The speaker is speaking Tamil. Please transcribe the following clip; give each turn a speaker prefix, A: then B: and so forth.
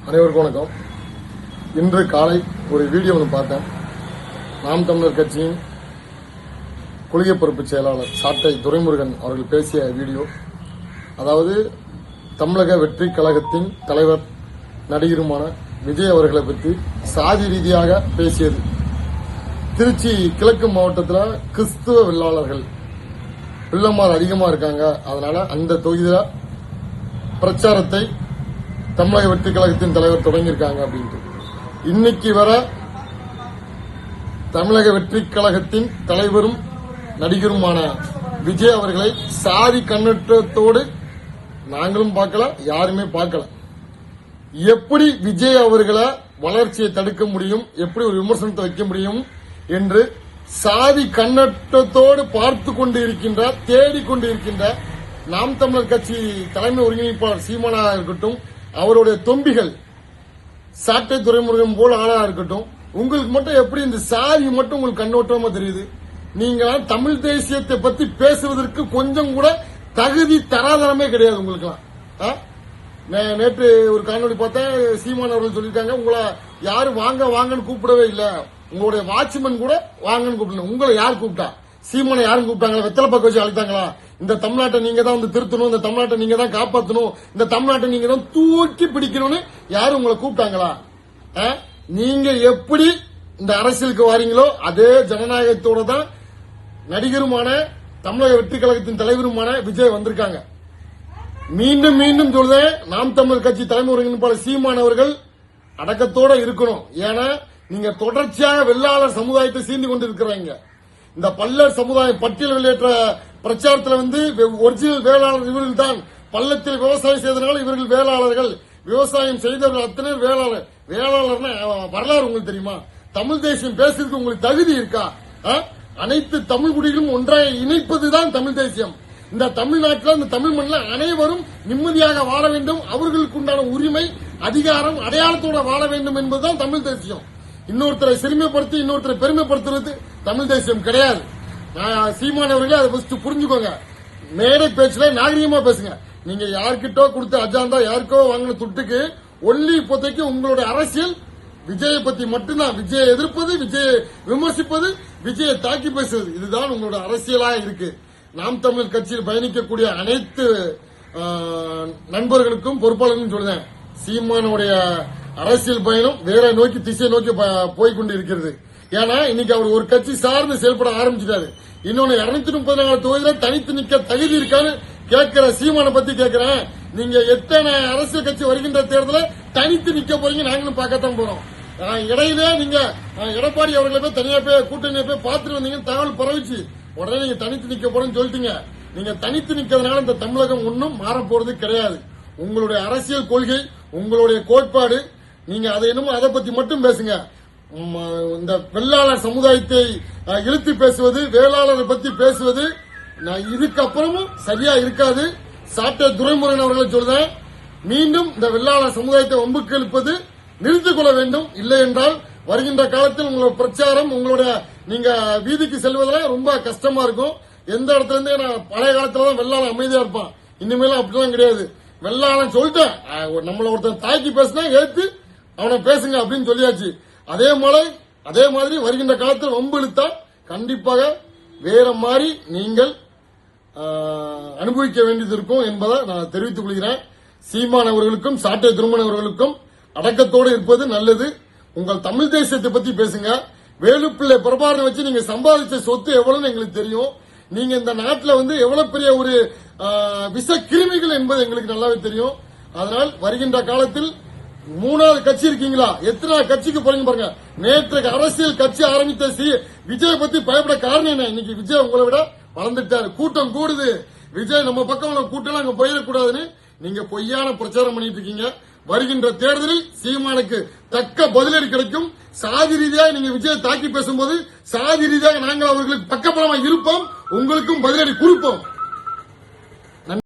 A: அனைவருக்கும் வணக்கம். இன்று காலை ஒரு வீடியோ ஒன்று பார்த்தேன். நாம் தமிழர் கட்சியின் கொள்கை பொறுப்பு செயலாளர் சாட்டை துரைமுருகன் அவர்கள் பேசிய வீடியோ. அதாவது தமிழக வெற்றி கழகத்தின் தலைவர் நடிகருமான விஜய் அவர்களை பற்றி சாதி ரீதியாக பேசியது. திருச்சி கிழக்கு மாவட்டத்தில் கிறிஸ்துவ வெள்ளாளர்கள் பிள்ளைமார் அதிகமாக இருக்காங்க. அதனால அந்த தொகுதியில் பிரச்சாரத்தை தமிழக வெற்றி கழகத்தின் தலைவர் தொடங்கியிருக்காங்க அப்படின்ட்டு. இன்னைக்கு வர தமிழக வெற்றி கழகத்தின் தலைவரும் நடிகருமான விஜய் அவர்களை சாதி கண்ணோட்டத்தோடு நாங்களும் பார்க்கல, யாருமே பார்க்கல. எப்படி விஜய் அவர்களை வளர்ச்சியை தடுக்க முடியும், எப்படி ஒரு விமர்சனத்தை வைக்க முடியும் என்று சாதி கண்ணோட்டத்தோடு பார்த்து கொண்டு இருக்கின்ற, தேடிக்கொண்டு இருக்கின்ற நாம் தமிழர் கட்சி தலைமை ஒருங்கிணைப்பாளர் சீமானா இருக்கட்டும், அவருடைய தொம்பிகள் சாட்டை துரைமுருகன் போல ஆளா இருக்கட்டும், உங்களுக்கு மட்டும் எப்படி இந்த சாதி மட்டும் உங்களுக்கு கண்ணோட்டமா தெரியுது? நீங்க தமிழ் தேசியத்தை பத்தி பேசுவதற்கு கொஞ்சம் கூட தகுதி தராதரமே கிடையாது உங்களுக்குலாம். நேற்று ஒரு காணொலி பார்த்தேன், சீமான் அவர்கள் சொல்லிட்டாங்க, உங்களை யாரும் வாங்க வாங்கன்னு கூப்பிடவே இல்லை, உங்களுடைய வாட்ச்மேன் கூட வாங்கன்னு கூப்பிடல. உங்களை யார் கூப்பிட்டா? சீமானை யாரும் கூப்பிட்டாங்களா? வெத்தலை பக்கம் வச்சு அழைத்தாங்களா? இந்த தமிழ்நாட்டை நீங்க தான் வந்து திருத்தணும், இந்த தமிழ்நாட்டை நீங்க தான் காப்பாற்றணும், இந்த தமிழ்நாட்டை நீங்க தான் தூக்கி பிடிக்கணும்னு யாரும் உங்களை கூப்பிட்டாங்களா? நீங்க எப்படி இந்த அரசியலுக்கு வாரீங்களோ அதே ஜனநாயகத்தோட தான் நடிகருமான தமிழக வெற்றி கழகத்தின் தலைவருமான விஜய் வந்திருக்காங்க. மீண்டும் மீண்டும் சொல்றேன், நாம் தமிழர் கட்சி தலைமை ஒருங்கிணைப்பாளர் சீமான் அவர்கள் அடக்கத்தோட இருக்கணும். ஏன்னா நீங்க தொடர்ச்சியாக வெள்ளாளர் சமுதாயத்தை சீண்டி கொண்டிருக்கிறாங்க. இந்த பல்லர் சமுதாயம் பட்டியல் வெளியேற்ற பிரச்சாரத்தில் வந்து ஒரிஜினல் வேளாளர் இவர்கள் தான். பள்ளத்தில் விவசாயம் செய்தனால இவர்கள் வேளாளர்கள், விவசாயம் செய்தவர்கள் அத்தனை வேளாளர். வேளாளர்னா வரலாறு உங்களுக்கு தெரியுமா? தமிழ் தேசியம் பேசுறதுக்கு உங்களுக்கு தகுதி இருக்கா? அனைத்து தமிழ் குடிகளும் ஒன்றாக இணைப்பதுதான் தமிழ் தேசியம். இந்த தமிழ்நாட்டில், இந்த தமிழ் மண்ணில் அனைவரும் நிம்மதியாக வாழ வேண்டும், அவர்களுக்கு உண்டான உரிமை, அதிகாரம், அடையாளத்தோட வாழ வேண்டும் என்பதுதான் தமிழ் தேசியம். இன்னொருத்தரை சிறுமைப்படுத்தி இன்னொருத்தரை பெருமைப்படுத்துறது தமிழ் தேசியம் கிடையாது. சீமான் அவர்களே அதை ஃபர்ஸ்ட் புரிஞ்சுக்கோங்க. மேடை பேச்சுல நாகரிகமா பேசுங்க. நீங்க யார்கிட்டோ கொடுத்த அஜாந்தா, யாருக்கோ வாங்கின துட்டுக்கு ஒல்லி இப்போதைக்கு உங்களுடைய அரசியல் விஜயை பத்தி மட்டும்தான். விஜயை எதிர்ப்பது, விஜயை விமர்சிப்பது, விஜயை தாக்கி பேசுவது, இதுதான் உங்களோட அரசியலா இருக்கு. நாம் தமிழர் கட்சியில் பயணிக்கக்கூடிய அனைத்து நண்பர்களுக்கும் பொறுப்பாளர்களும் சொல்றேன், சீமானுடைய அரசியல் பயணம் வேற நோக்கி, திசை நோக்கி போய்கொண்டு இருக்கிறது. ஏன்னா இன்னைக்கு அவர் ஒரு கட்சி சார்ந்து செயல்பட ஆரம்பிச்சிட்டாரு. இன்னொன்னு 234 தொகுதியில தனித்து நிக்க தகுதி இருக்கான்னு கேட்கிற சீமானை பத்தி கேட்கிறேன். நீங்க எத்தனை அரசியல் கட்சி வருகின்ற தேர்தலில் தனித்து நிக்க போறீங்க, நாங்களும் பார்க்கத்தான் போறோம். இடையில நீங்க எடப்பாடி அவர்களை போய் தனியா போய் கூட்டணியை போய் பார்த்துட்டு வந்தீங்கன்னு தகவல் பரவிச்சு. உடனே நீங்க தனித்து நிக்க போறேன்னு சொல்லிட்டீங்க. நீங்க தனித்து நிக்கிறதுனால இந்த தமிழகம் ஒன்றும் மாற போறது கிடையாது. உங்களுடைய அரசியல் கொள்கை, உங்களுடைய கோட்பாடு, நீங்க அதை என்னமோ அதை பத்தி மட்டும் பேசுங்க. இந்த வெள்ளாளர் சமுதாயத்தை இழுத்து பேசுவது, வேளாளரை பத்தி பேசுவது இதுக்கப்புறமும் சரியா இருக்காது. சாட்டை துரைமுருகன் அவர்களை சொல்றேன், மீண்டும் இந்த வெள்ளாளர் சமுதாயத்தை வம்புக்கு இழுப்பது நிறுத்திக் கொள்ள வேண்டும். இல்லை என்றால் வருகின்ற காலத்தில் உங்களோட பிரச்சாரம், உங்களுடைய நீங்க வீதிக்கு செல்வதெல்லாம் ரொம்ப கஷ்டமா இருக்கும். எந்த இடத்துல இருந்தே நான் பழைய காலத்துலதான் வெள்ளாளன் அமைதியா இருப்பான், இனிமேலும் அப்படிலாம் கிடையாது. வெள்ளாளன் சொல்லிட்டேன், நம்மள ஒருத்தர் தாக்கி பேசினா ஏத்து அவனை பேசுங்க அப்படின்னு சொல்லியாச்சு. அதே மாதிரி வருகின்ற காலத்தில் வம்பு இழுத்தா கண்டிப்பாக வேற மாதிரி நீங்கள் அனுபவிக்க வேண்டியது இருக்கும் என்பதை நான் தெரிவித்துக் கொள்கிறேன். சீமான் அவர்களுக்கும் சாட்டை துரைமுருகன் அவர்களுக்கும் அடக்கத்தோடு இருப்பது நல்லது. உங்கள் தமிழ் தேசியத்தை பத்தி பேசுங்க. வேலுப்பிள்ளை பிரபாகரனை வச்சு நீங்க சம்பாதிச்ச சொத்து எவ்வளவுன்னு எங்களுக்கு தெரியும். நீங்க இந்த நாட்டில் வந்து எவ்வளவு பெரிய ஒரு விஷ கிருமிகள் என்பது எங்களுக்கு நல்லாவே தெரியும். அதனால் வருகின்ற காலத்தில் 3வது கட்சி இருக்கீங்களா, எத்தனை கட்சிக்கு போறீங்க பாருங்க. நேற்று அரசியல் கட்சி ஆரம்பித்த விஜய் பத்தி பயப்பட காரணம் என்ன? இன்னைக்கு விஜய் உங்களை விட வளர்ந்துட்டாரு, கூட்டம் கூடுது. விஜய் நம்ம பக்கம் கூட்டம் அங்க போயிடக்கூடாதுன்னு நீங்க பொய்யான பிரச்சாரம் பண்ணிட்டு இருக்கீங்க. வருகின்ற தேர்தலில் சீமானுக்கு தக்க பதிலடி கிடைக்கும். சாதி ரீதியாக நீங்க விஜய் தாக்கி பேசும்போது சாதி ரீதியாக நாங்கள் அவர்களுக்கு பக்கபலமாக இருப்போம், உங்களுக்கும் பதிலடி கொடுப்போம்.